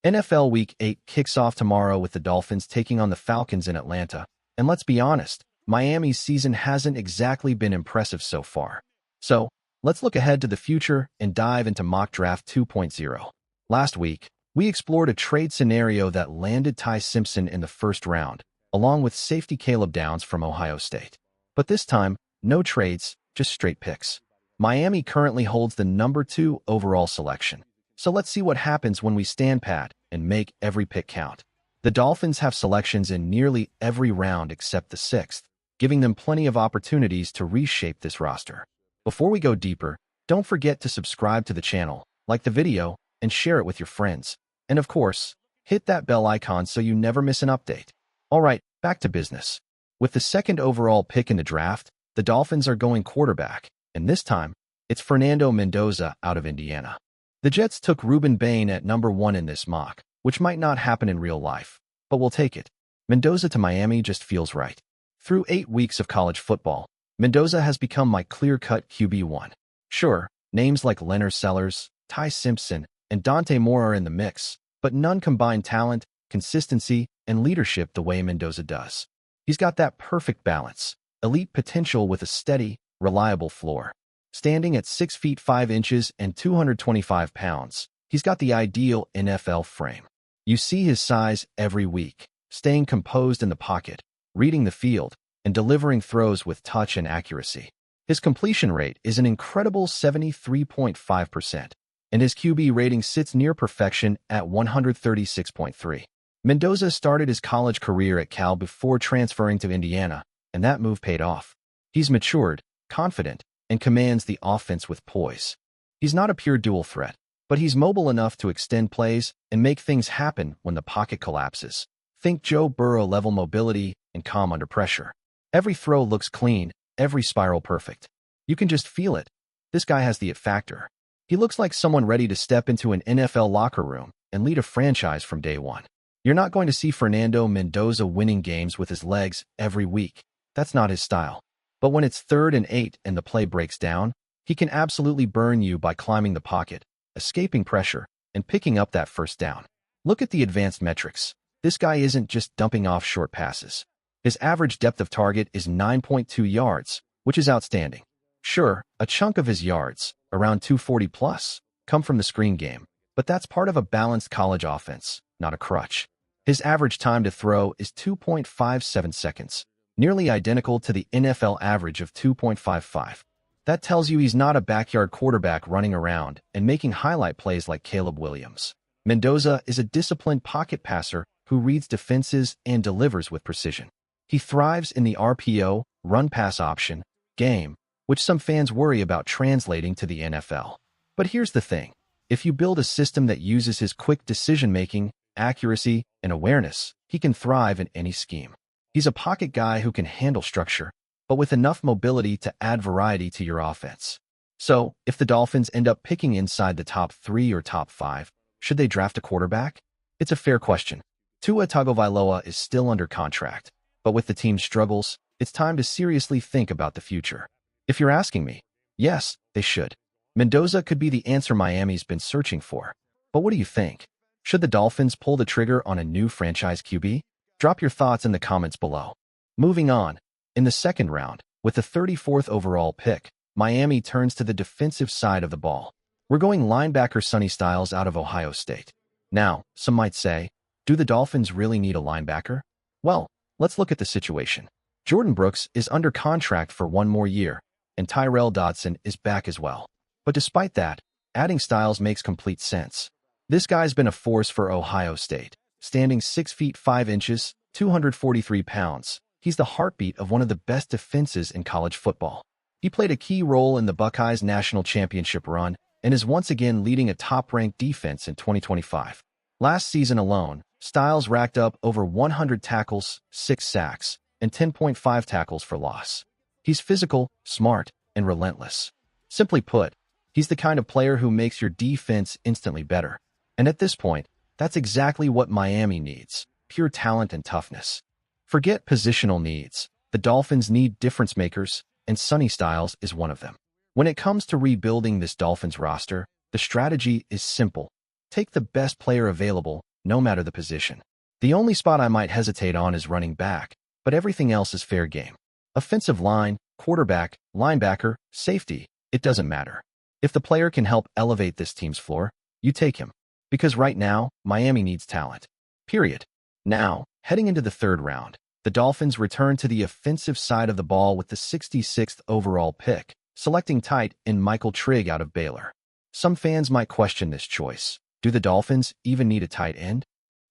NFL Week 8 kicks off tomorrow with the Dolphins taking on the Falcons in Atlanta. And let's be honest, Miami's season hasn't exactly been impressive so far. So, let's look ahead to the future and dive into Mock Draft 2.0. Last week, we explored a trade scenario that landed Ty Simpson in the first round, along with safety Caleb Downs from Ohio State. But this time, no trades, just straight picks. Miami currently holds the number 2 overall selection. So let's see what happens when we stand pat and make every pick count. The Dolphins have selections in nearly every round except the 6th, giving them plenty of opportunities to reshape this roster. Before we go deeper, don't forget to subscribe to the channel, like the video, and share it with your friends. And of course, hit that bell icon so you never miss an update. Alright, back to business. With the 2nd overall pick in the draft, the Dolphins are going quarterback, and this time, it's Fernando Mendoza out of Indiana. The Jets took Ruben Bain at number 1 in this mock, which might not happen in real life, but we'll take it. Mendoza to Miami just feels right. Through 8 weeks of college football, Mendoza has become my clear-cut QB1. Sure, names like Leonard Sellers, Ty Simpson, and Dante Moore are in the mix, but none combine talent, consistency, and leadership the way Mendoza does. He's got that perfect balance, elite potential with a steady, reliable floor. Standing at 6 feet 5 inches and 225 pounds, he's got the ideal NFL frame. You see his size every week, staying composed in the pocket, reading the field, and delivering throws with touch and accuracy. His completion rate is an incredible 73.5%, and his QB rating sits near perfection at 136.3. Mendoza started his college career at Cal before transferring to Indiana, and that move paid off. He's matured, confident, and commands the offense with poise. He's not a pure dual threat, but he's mobile enough to extend plays and make things happen when the pocket collapses. Think Joe Burrow-level mobility and calm under pressure. Every throw looks clean, every spiral perfect. You can just feel it. This guy has the it factor. He looks like someone ready to step into an NFL locker room and lead a franchise from day one. You're not going to see Fernando Mendoza winning games with his legs every week. That's not his style. But when it's 3rd and 8 and the play breaks down, he can absolutely burn you by climbing the pocket, escaping pressure, and picking up that first down. Look at the advanced metrics. This guy isn't just dumping off short passes. His average depth of target is 9.2 yards, which is outstanding. Sure, a chunk of his yards, around 240 plus, come from the screen game, but that's part of a balanced college offense, not a crutch. His average time to throw is 2.57 seconds. Nearly identical to the NFL average of 2.55. That tells you he's not a backyard quarterback running around and making highlight plays like Caleb Williams. Mendoza is a disciplined pocket passer who reads defenses and delivers with precision. He thrives in the RPO, run-pass option, game, which some fans worry about translating to the NFL. But here's the thing. If you build a system that uses his quick decision-making, accuracy, and awareness, he can thrive in any scheme. He's a pocket guy who can handle structure, but with enough mobility to add variety to your offense. So, if the Dolphins end up picking inside the top 3 or top 5, should they draft a quarterback? It's a fair question. Tua Tagovailoa is still under contract, but with the team's struggles, it's time to seriously think about the future. If you're asking me, yes, they should. Mendoza could be the answer Miami's been searching for. But what do you think? Should the Dolphins pull the trigger on a new franchise QB? Drop your thoughts in the comments below. Moving on, in the 2nd round, with the 34th overall pick, Miami turns to the defensive side of the ball. We're going linebacker Sonny Styles out of Ohio State. Now, some might say, do the Dolphins really need a linebacker? Well, let's look at the situation. Jordan Brooks is under contract for 1 more year, and Tyrell Dodson is back as well. But despite that, adding Styles makes complete sense. This guy's been a force for Ohio State. Standing 6 feet 5 inches, 243 pounds, he's the heartbeat of one of the best defenses in college football. He played a key role in the Buckeyes' national championship run and is once again leading a top-ranked defense in 2025. Last season alone, Styles racked up over 100 tackles, 6 sacks, and 10.5 tackles for loss. He's physical, smart, and relentless. Simply put, he's the kind of player who makes your defense instantly better. And at this point, that's exactly what Miami needs, pure talent and toughness. Forget positional needs. The Dolphins need difference makers, and Sonny Styles is one of them. When it comes to rebuilding this Dolphins roster, the strategy is simple. Take the best player available no matter the position. The only spot I might hesitate on is running back, but everything else is fair game. Offensive line, quarterback, linebacker, safety, it doesn't matter. If the player can help elevate this team's floor, you take him. Because right now, Miami needs talent. Period. Now, heading into the third round, the Dolphins return to the offensive side of the ball with the 66th overall pick, selecting tight end Michael Trigg out of Baylor. Some fans might question this choice. Do the Dolphins even need a tight end?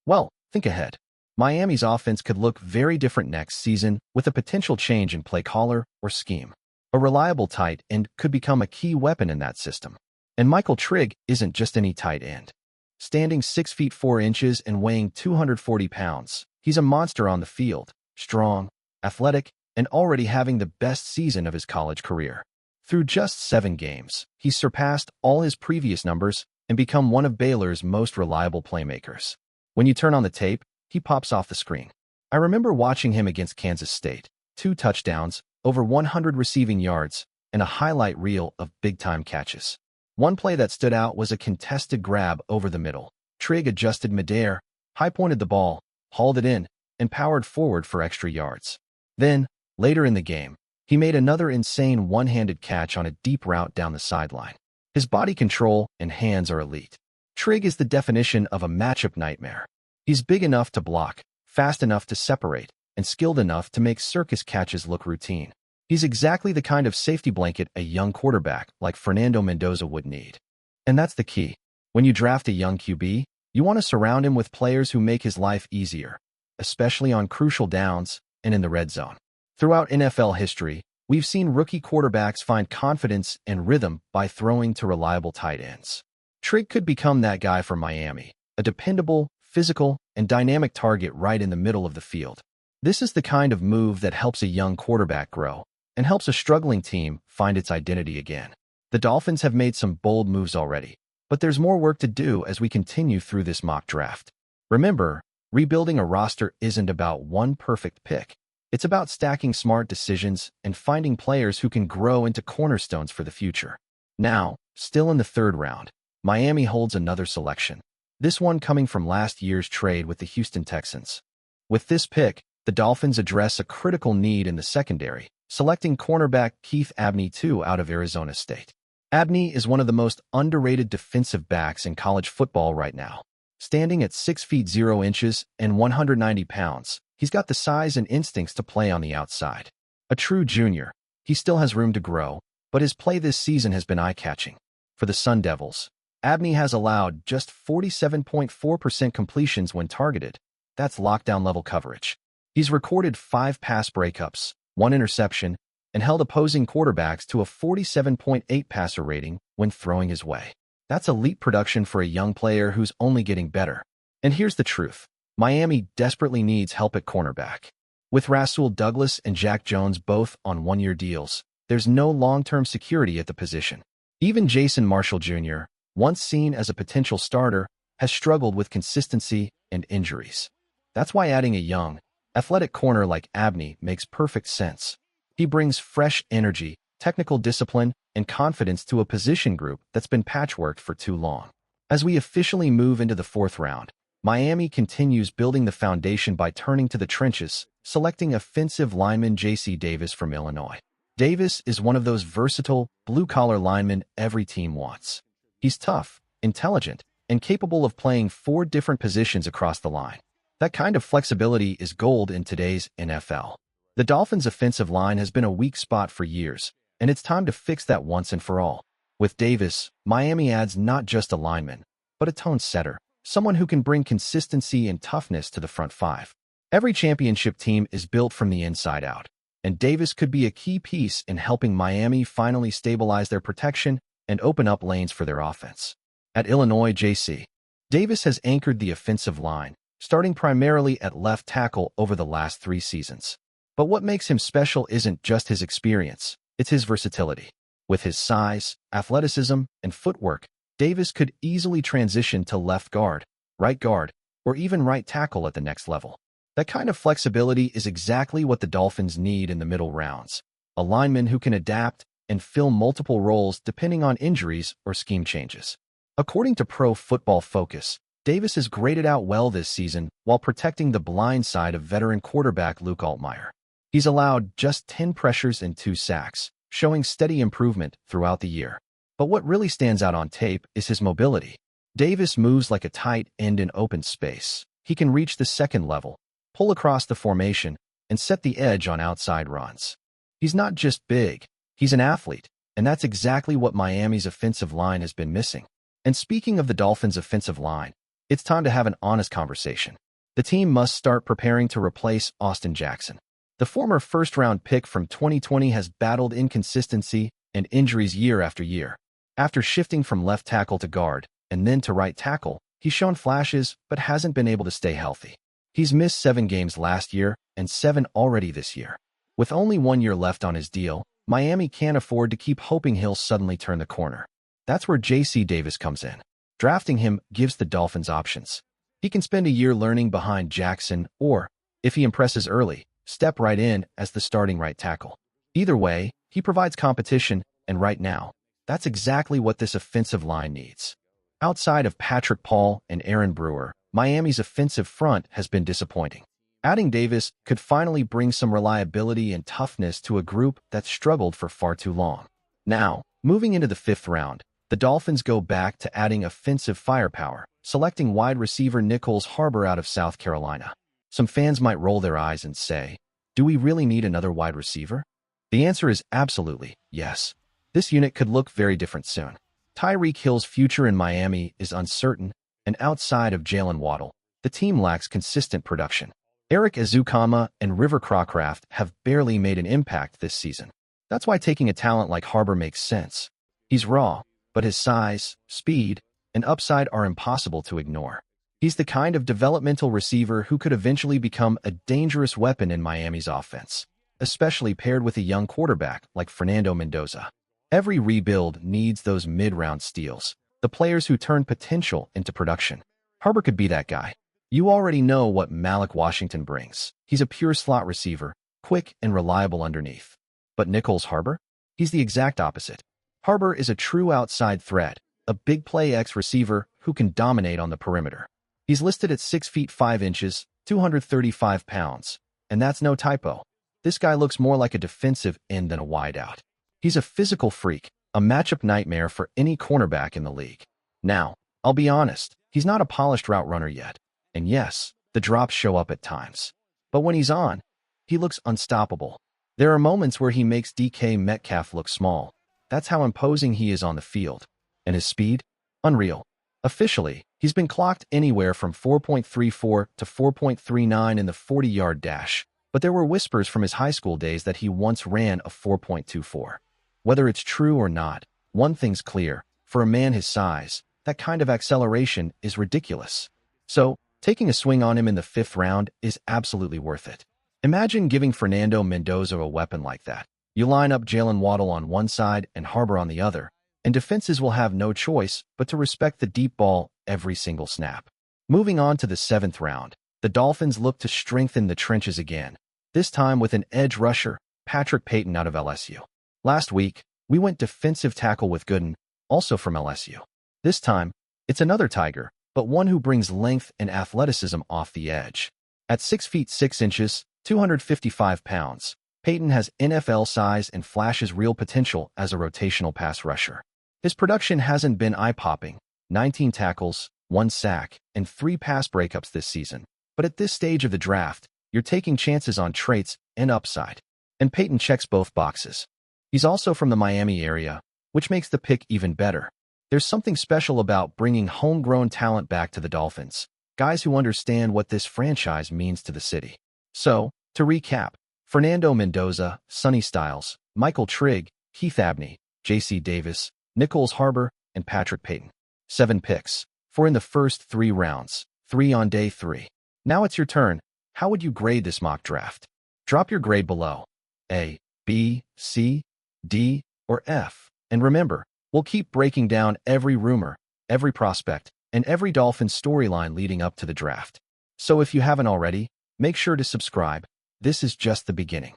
Well, think ahead. Miami's offense could look very different next season with a potential change in play caller or scheme. A reliable tight end could become a key weapon in that system. And Michael Trigg isn't just any tight end. Standing 6 feet 4 inches and weighing 240 pounds, he's a monster on the field, strong, athletic, and already having the best season of his college career. Through just 7 games, he's surpassed all his previous numbers and become one of Baylor's most reliable playmakers. When you turn on the tape, he pops off the screen. I remember watching him against Kansas State. 2 touchdowns, over 100 receiving yards, and a highlight reel of big-time catches. One play that stood out was a contested grab over the middle. Trigg adjusted midair, high-pointed the ball, hauled it in, and powered forward for extra yards. Then, later in the game, he made another insane one-handed catch on a deep route down the sideline. His body control and hands are elite. Trigg is the definition of a matchup nightmare. He's big enough to block, fast enough to separate, and skilled enough to make circus catches look routine. He's exactly the kind of safety blanket a young quarterback like Fernando Mendoza would need. And that's the key. When you draft a young QB, you want to surround him with players who make his life easier, especially on crucial downs and in the red zone. Throughout NFL history, we've seen rookie quarterbacks find confidence and rhythm by throwing to reliable tight ends. Trigg could become that guy for Miami, a dependable, physical, and dynamic target right in the middle of the field. This is the kind of move that helps a young quarterback grow and helps a struggling team find its identity again. The Dolphins have made some bold moves already, but there's more work to do as we continue through this mock draft. Remember, rebuilding a roster isn't about one perfect pick. It's about stacking smart decisions and finding players who can grow into cornerstones for the future. Now, still in the third round, Miami holds another selection. This one coming from last year's trade with the Houston Texans. With this pick, the Dolphins address a critical need in the secondary, selecting cornerback Keith Abney II out of Arizona State. Abney is one of the most underrated defensive backs in college football right now. Standing at 6 feet 0 inches and 190 pounds, he's got the size and instincts to play on the outside. A true junior, he still has room to grow, but his play this season has been eye-catching. For the Sun Devils, Abney has allowed just 47.4% completions when targeted. That's lockdown-level coverage. He's recorded 5 pass breakups, 1 interception, and held opposing quarterbacks to a 47.8 passer rating when throwing his way. That's elite production for a young player who's only getting better. And here's the truth. Miami desperately needs help at cornerback. With Rasul Douglas and Jack Jones both on one-year deals, there's no long-term security at the position. Even Jason Marshall Jr., once seen as a potential starter, has struggled with consistency and injuries. That's why adding a young, athletic corner like Abney makes perfect sense. He brings fresh energy, technical discipline, and confidence to a position group that's been patchworked for too long. As we officially move into the fourth round, Miami continues building the foundation by turning to the trenches, selecting offensive lineman J.C. Davis from Illinois. Davis is one of those versatile, blue-collar linemen every team wants. He's tough, intelligent, and capable of playing 4 different positions across the line. That kind of flexibility is gold in today's NFL. The Dolphins' offensive line has been a weak spot for years, and it's time to fix that once and for all. With Davis, Miami adds not just a lineman, but a tone setter, someone who can bring consistency and toughness to the front 5. Every championship team is built from the inside out, and Davis could be a key piece in helping Miami finally stabilize their protection and open up lanes for their offense. At Illinois, J.C. Davis has anchored the offensive line, starting primarily at left tackle over the last 3 seasons. But what makes him special isn't just his experience, it's his versatility. With his size, athleticism, and footwork, Davis could easily transition to left guard, or even right tackle at the next level. That kind of flexibility is exactly what the Dolphins need in the middle rounds. A lineman who can adapt and fill multiple roles depending on injuries or scheme changes. According to Pro Football Focus, Davis has graded out well this season while protecting the blind side of veteran quarterback Luke Altmaier. He's allowed just 10 pressures and 2 sacks, showing steady improvement throughout the year. But what really stands out on tape is his mobility. Davis moves like a tight end in open space. He can reach the second level, pull across the formation, and set the edge on outside runs. He's not just big, he's an athlete, and that's exactly what Miami's offensive line has been missing. And speaking of the Dolphins' offensive line, it's time to have an honest conversation. The team must start preparing to replace Austin Jackson. The former first-round pick from 2020 has battled inconsistency and injuries year after year. After shifting from left tackle to guard and then to right tackle, he's shown flashes but hasn't been able to stay healthy. He's missed 7 games last year and 7 already this year. With only 1 year left on his deal, Miami can't afford to keep hoping he'll suddenly turn the corner. That's where J.C. Davis comes in. Drafting him gives the Dolphins options. He can spend a year learning behind Jackson or, if he impresses early, step right in as the starting right tackle. Either way, he provides competition, and right now, that's exactly what this offensive line needs. Outside of Patrick Paul and Aaron Brewer, Miami's offensive front has been disappointing. Adding Davis could finally bring some reliability and toughness to a group that struggled for far too long. Now, moving into the 5th round, the Dolphins go back to adding offensive firepower, selecting wide receiver Nyckoles Harbor out of South Carolina. Some fans might roll their eyes and say, do we really need another wide receiver? The answer is absolutely yes. This unit could look very different soon. Tyreek Hill's future in Miami is uncertain, and outside of Jalen Waddle, the team lacks consistent production. Eric Ezukama and River Cracraft have barely made an impact this season. That's why taking a talent like Harbor makes sense. He's raw, but his size, speed, and upside are impossible to ignore. He's the kind of developmental receiver who could eventually become a dangerous weapon in Miami's offense, especially paired with a young quarterback like Fernando Mendoza. Every rebuild needs those mid-round steals, the players who turn potential into production. Harbor could be that guy. You already know what Malik Washington brings. He's a pure slot receiver, quick and reliable underneath. But Nyckoles Harbor? He's the exact opposite. Harbor is a true outside threat, a big play X receiver who can dominate on the perimeter. He's listed at 6 feet 5 inches, 235 pounds, and that's no typo. This guy looks more like a defensive end than a wideout. He's a physical freak, a matchup nightmare for any cornerback in the league. Now, I'll be honest, he's not a polished route runner yet. And yes, the drops show up at times. But when he's on, he looks unstoppable. There are moments where he makes DK Metcalf look small. That's how imposing he is on the field. And his speed? Unreal. Officially, he's been clocked anywhere from 4.34 to 4.39 in the 40-yard dash, but there were whispers from his high school days that he once ran a 4.24. Whether it's true or not, one thing's clear. For a man his size, that kind of acceleration is ridiculous. So, taking a swing on him in the 5th round is absolutely worth it. Imagine giving Fernando Mendoza a weapon like that. You line up Jalen Waddle on one side and Harbor on the other, and defenses will have no choice but to respect the deep ball every single snap. Moving on to the 7th round, the Dolphins look to strengthen the trenches again, this time with an edge rusher, Patrick Payton out of LSU. Last week, we went defensive tackle with Gooden, also from LSU. This time, it's another Tiger, but one who brings length and athleticism off the edge. At 6 feet 6 inches, 255 pounds, Payton has NFL size and flashes real potential as a rotational pass rusher. His production hasn't been eye-popping, 19 tackles, 1 sack, and 3 pass breakups this season. But at this stage of the draft, you're taking chances on traits and upside. And Payton checks both boxes. He's also from the Miami area, which makes the pick even better. There's something special about bringing homegrown talent back to the Dolphins, guys who understand what this franchise means to the city. So, to recap, Fernando Mendoza, Sonny Styles, Michael Trigg, Keith Abney, J.C. Davis, Nyckoles Harbor, and Patrick Payton. 7 picks, 4 in the first 3 rounds, 3 on day 3. Now it's your turn. How would you grade this mock draft? Drop your grade below. A, B, C, D, or F. And remember, we'll keep breaking down every rumor, every prospect, and every Dolphins storyline leading up to the draft. So if you haven't already, make sure to subscribe. This is just the beginning.